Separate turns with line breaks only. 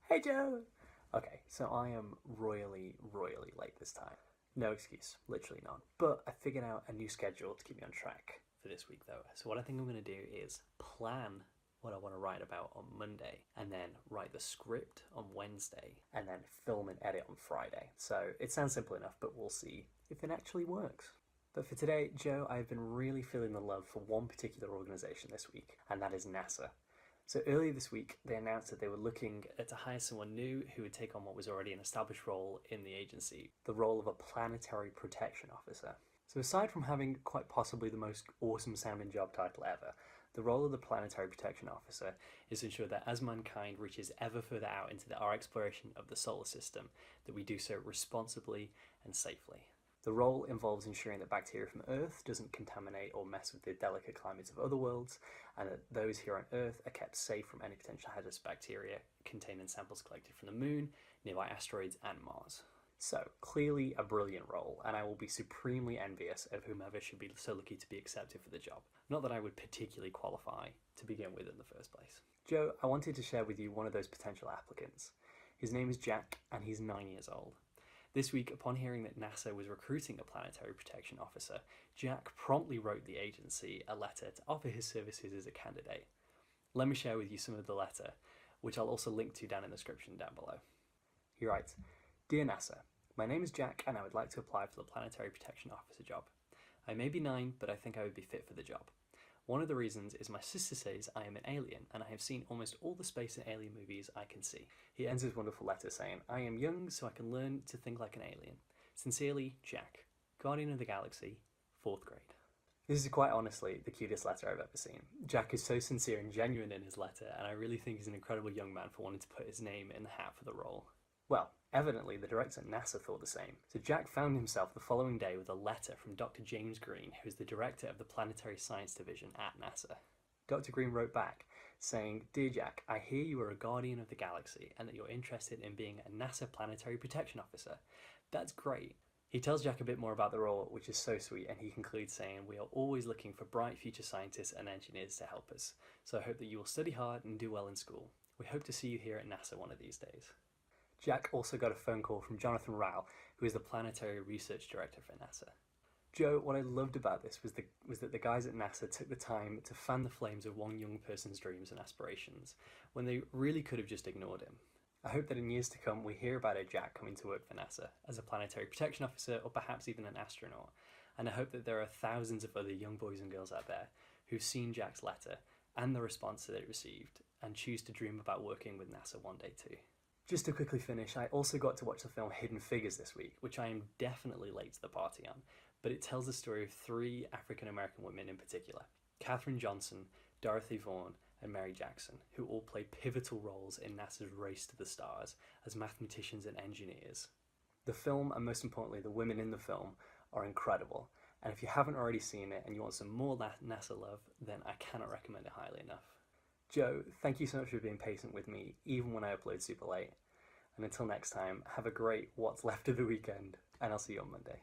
Hey Joe! Okay, so I am royally late this time. No excuse, literally none. But I figured out a new schedule to keep me on track for this week though. So what I think I'm going to do is plan what I want to write about on Monday, and then write the script on Wednesday, and then film and edit on Friday. So it sounds simple enough, but we'll see if it actually works. But for today, Joe, I've been really feeling the love for one particular organisation this week, and that is NASA. So earlier this week, they announced that they were looking to hire someone new who would take on what was already an established role in the agency, the role of a planetary protection officer. So aside from having quite possibly the most awesome sounding job title ever, the role of the planetary protection officer is to ensure that as mankind reaches ever further out into our exploration of the solar system, that we do so responsibly and safely. The role involves ensuring that bacteria from Earth doesn't contaminate or mess with the delicate climates of other worlds, and that those here on Earth are kept safe from any potential hazardous bacteria contained in samples collected from the Moon, nearby asteroids, and Mars. So, clearly a brilliant role, and I will be supremely envious of whomever should be so lucky to be accepted for the job. Not that I would particularly qualify to begin with in the first place. Joe, I wanted to share with you one of those potential applicants. His name is Jack, and he's 9 years old. This week, upon hearing that NASA was recruiting a planetary protection officer, Jack promptly wrote the agency a letter to offer his services as a candidate. Let me share with you some of the letter, which I'll also link to down in the description down below. He writes, "Dear NASA, my name is Jack and I would like to apply for the planetary protection officer job. I may be 9, but I think I would be fit for the job. One of the reasons is my sister says I am an alien, and I have seen almost all the space and alien movies I can see." He ends his wonderful letter saying, "I am young, so I can learn to think like an alien. Sincerely, Jack, Guardian of the Galaxy, 4th grade." This is quite honestly the cutest letter I've ever seen. Jack is so sincere and genuine in his letter, and I really think he's an incredible young man for wanting to put his name in the hat for the role. Well, evidently the director at NASA thought the same. So Jack found himself the following day with a letter from Dr. James Green, who is the director of the Planetary Science Division at NASA. Dr. Green wrote back, saying, "Dear Jack, I hear you are a guardian of the galaxy and that you're interested in being a NASA planetary protection officer. That's great." He tells Jack a bit more about the role, which is so sweet, and he concludes saying, "We are always looking for bright future scientists and engineers to help us, so I hope that you will study hard and do well in school. We hope to see you here at NASA one of these days." Jack also got a phone call from Jonathan Rao, who is the Planetary Research Director for NASA. Joe, what I loved about this was that the guys at NASA took the time to fan the flames of one young person's dreams and aspirations, when they really could have just ignored him. I hope that in years to come we hear about a Jack coming to work for NASA as a planetary protection officer, or perhaps even an astronaut, and I hope that there are thousands of other young boys and girls out there who've seen Jack's letter and the response that it received and choose to dream about working with NASA one day too. Just to quickly finish, I also got to watch the film Hidden Figures this week, which I am definitely late to the party on, but it tells the story of 3 African American women in particular: Katherine Johnson, Dorothy Vaughan, and Mary Jackson, who all play pivotal roles in NASA's race to the stars as mathematicians and engineers. The film, and most importantly the women in the film, are incredible, and if you haven't already seen it and you want some more NASA love, then I cannot recommend it highly enough. Joe, thank you so much for being patient with me, even when I upload super late. And until next time, have a great what's left of the weekend, and I'll see you on Monday.